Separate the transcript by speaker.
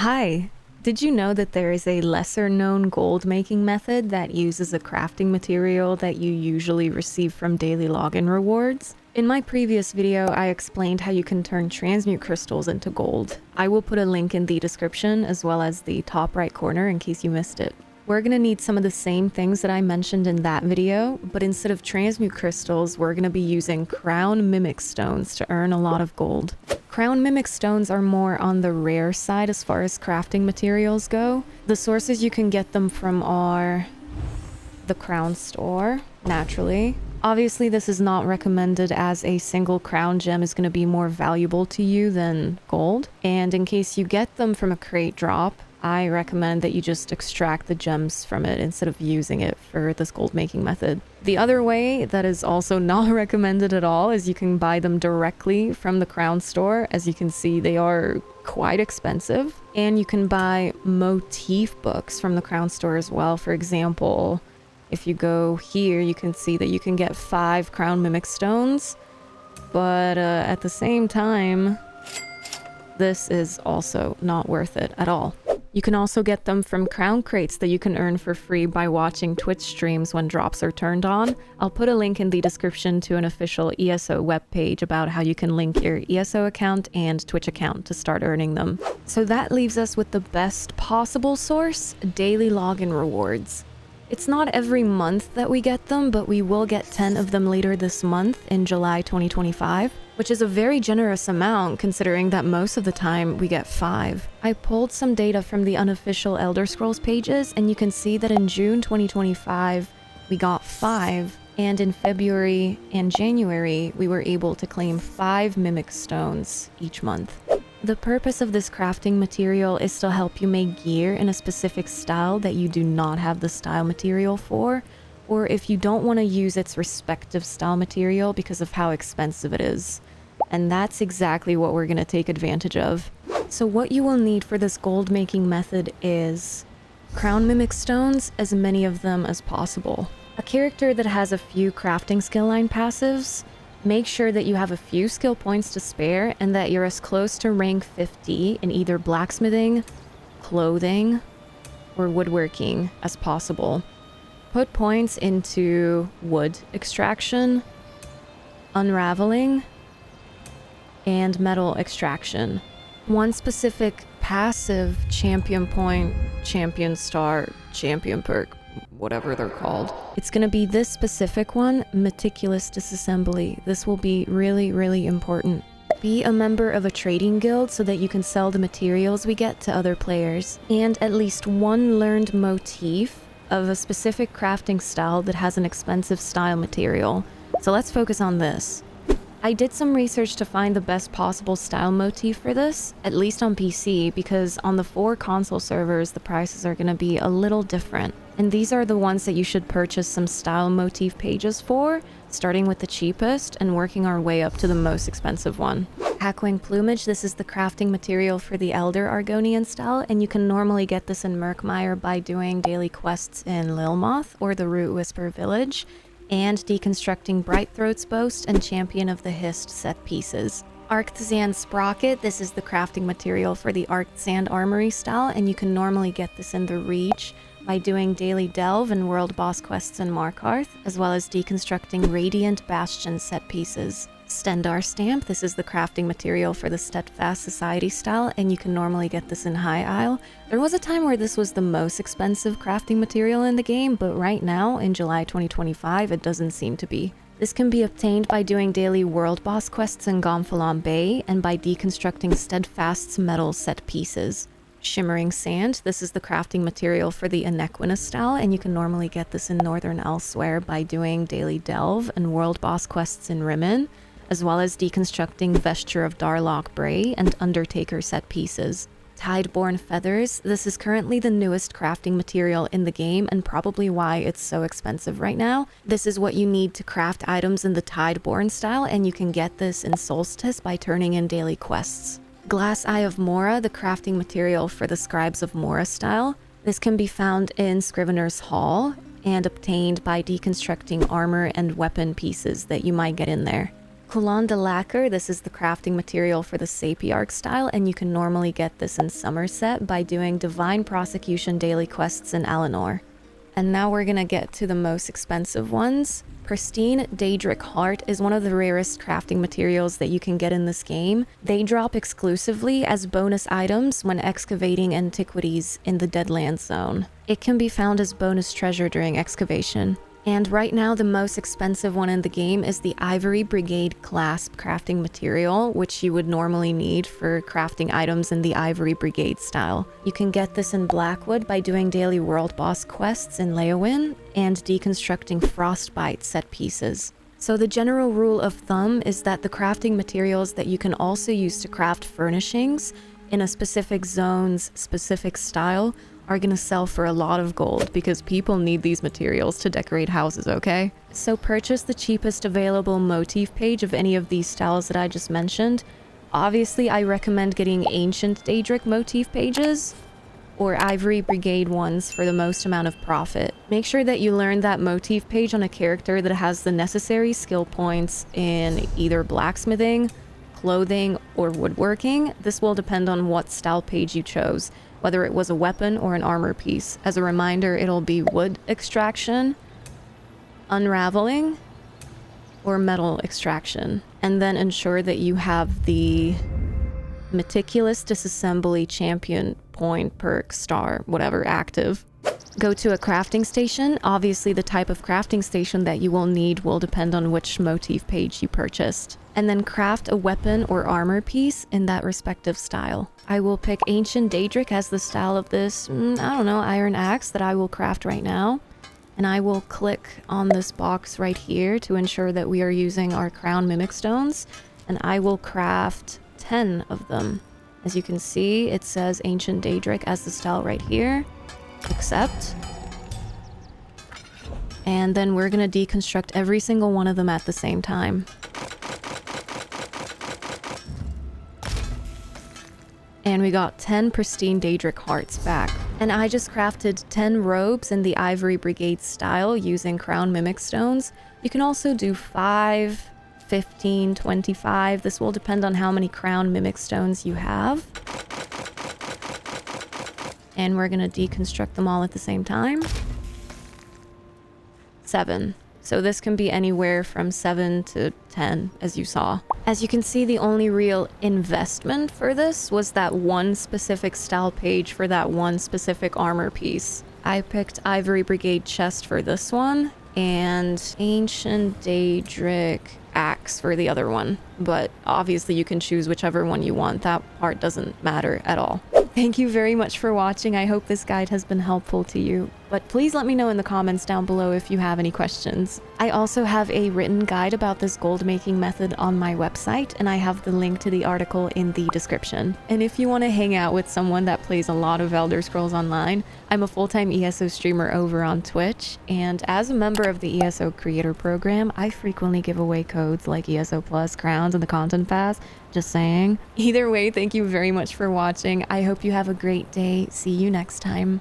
Speaker 1: Hi! Did you know that there is a lesser known gold making method that uses a crafting material that you usually receive from daily login rewards? In my previous video, I explained how you can turn transmute crystals into gold. I will put a link in the description as well as the top right corner in case you missed it. We're gonna need some of the same things that I mentioned in that video, but instead of transmute crystals, we're gonna be using crown mimic stones to earn a lot of gold. Crown mimic stones are more on the rare side as far as crafting materials go. The sources you can get them from are the crown store, naturally. Obviously, this is not recommended as a single crown gem is going to be more valuable to you than gold. And in case you get them from a crate drop, I recommend that you just extract the gems from it instead of using it for this gold making method. The other way that is also not recommended at all is you can buy them directly from the crown store. As you can see, they are quite expensive. And you can buy motif books from the crown store as well. For example, if you go here, you can see that you can get 5 crown mimic stones. But at the same time, this is also not worth it at all. You can also get them from crown crates that you can earn for free by watching Twitch streams when drops are turned on. I'll put a link in the description to an official ESO webpage about how you can link your ESO account and Twitch account to start earning them. So that leaves us with the best possible source, daily login rewards. It's not every month that we get them, but we will get 10 of them later this month in July 2025, which is a very generous amount considering that most of the time we get 5. I pulled some data from the unofficial Elder Scrolls pages, and you can see that in June 2025 we got 5, and in February and January we were able to claim 5 mimic stones each month. The purpose of this crafting material is to help you make gear in a specific style that you do not have the style material for, or if you don't want to use its respective style material because of how expensive it is. And that's exactly what we're going to take advantage of. So what you will need for this gold making method is crown mimic stones, as many of them as possible. A character that has a few crafting skill line passives. Make sure that you have a few skill points to spare and that you're as close to rank 50 in either blacksmithing, clothing, or woodworking as possible. Put points into wood extraction, unraveling, and metal extraction. One specific passive champion point, champion star, champion perk, whatever they're called. It's going to be this specific one, meticulous disassembly. This will be really, really important. Be a member of a trading guild so that you can sell the materials we get to other players. And at least one learned motif of a specific crafting style that has an expensive style material. So let's focus on this. I did some research to find the best possible style motif for this, at least on PC, because on the 4 console servers, the prices are going to be a little different. And these are the ones that you should purchase some style motif pages for, starting with the cheapest and working our way up to the most expensive one. Hackwing plumage, this is the crafting material for the 𝘮𝘰𝘳𝘬 style, and you can normally get this in 𝘮𝘰𝘳𝘬 by doing daily quests in 𝘮𝘯𝘳 or the 𝘮𝘯𝘧𝘰 village, and deconstructing Brightthroat's boast and Champion of the Hist set pieces. 𝘮𝘰𝘳𝘬𝘳 sprocket, this is the crafting material for the 𝘮𝘰𝘳𝘬 armory style, and you can normally get this in the Reach by doing daily delve and world boss quests in Markarth, as well as deconstructing Radiant Bastion set pieces. Stendarr stamp, this is the crafting material for the Steadfast Society style, and you can normally get this in High Isle. There was a time where this was the most expensive crafting material in the game, but right now, in July 2025, it doesn't seem to be. This can be obtained by doing daily world boss quests in Gonfalon Bay, and by deconstructing Steadfast's metal set pieces. Shimmering sand, this is the crafting material for the Enequina style, and you can normally get this in Northern Elsewhere by doing daily delve and world boss quests in Rimmen, as well as deconstructing Vesture of Darlock Bray and Undertaker set pieces. Tideborn feathers, this is currently the newest crafting material in the game and probably why it's so expensive right now. This is what you need to craft items in the Tideborn style, and you can get this in Solstice by turning in daily quests. Glass Eye of Moria, the crafting material for the Scribes of Moria style. This can be found in Scrivener's Hall and obtained by deconstructing armor and weapon pieces that you might get in there. 𝘮𝘳𝙋𝙬𝙁, this is the crafting material for the 𝘮𝘱𝘳𝘳 style, and you can normally get this in Somerset by doing Divine Prosecution daily quests in Eleanor. And now we're gonna get to the most expensive ones. Pristine 𝘮𝙈𝙯𝑦 Heart is one of the rarest crafting materials that you can get in this game. They drop exclusively as bonus items when excavating antiquities in the Deadlands zone. It can be found as bonus treasure during excavation. And right now, the most expensive one in the game is the 𝘼𝘽𝙊𝙁 clasp crafting material, which you would normally need for crafting items in the 𝘼𝘽𝙁 style. You can get this in Blackwood by doing daily world boss quests in 𝘮𝘯𝘧𝘰 and deconstructing frostbite set pieces. So the general rule of thumb is that the crafting materials that you can also use to craft furnishings in a specific zone's specific style are gonna sell for a lot of gold because people need these materials to decorate houses, okay? So purchase the cheapest available motif page of any of these styles that I just mentioned. Obviously, I recommend getting ancient 𝘮𝙯𝙯 motif pages or 𝘼𝘽𝙁𝙁 ones for the most amount of profit. Make sure that you learn that motif page on a character that has the necessary skill points in either blacksmithing, clothing, or woodworking. This will depend on what style page you chose, whether it was a weapon or an armor piece. As a reminder, it'll be wood extraction, unraveling, or metal extraction. And then ensure that you have the meticulous disassembly champion point, perk, star, whatever, active. Go to a crafting station. Obviously, the type of crafting station that you will need will depend on which motif page you purchased. And then craft a weapon or armor piece in that respective style. I will pick ancient 𝘮𝙯𝙯 as the style of this, I don't know, iron axe that I will craft right now. And I will click on this box right here to ensure that we are using our crown mimic stones. And I will craft 10 of them. As you can see, it says ancient 𝘮𝙯𝙯 as the style right here. Accept. And then we're gonna deconstruct every single one of them at the same time. And we got 10 pristine 𝘮𝙯𝙯 hearts back. And I just crafted 10 robes in the 𝘼𝘽𝙁𝙁 style using crown mimic stones. You can also do 5, 15, 25. This will depend on how many crown mimic stones you have. And we're gonna deconstruct them all at the same time. 7. So this can be anywhere from 7 to 10, as you saw. As you can see, the only real investment for this was that one specific style page for that one specific armor piece. I picked 𝘼𝘽𝙁𝙁 chest for this one, and ancient 𝘮𝙯𝙯 axe for the other one. But obviously you can choose whichever one you want. That part doesn't matter at all. Thank you very much for watching. I hope this guide has been helpful to you. But please let me know in the comments down below if you have any questions. I also have a written guide about this gold making method on my website, and I have the link to the article in the description. And if you want to hang out with someone that plays a lot of Elder Scrolls Online, I'm a full-time ESO streamer over on Twitch, and as a member of the ESO Creator Program, I frequently give away codes like ESO Plus, crowns, and the Content Pass. Just saying. Either way, thank you very much for watching. I hope you have a great day. See you next time.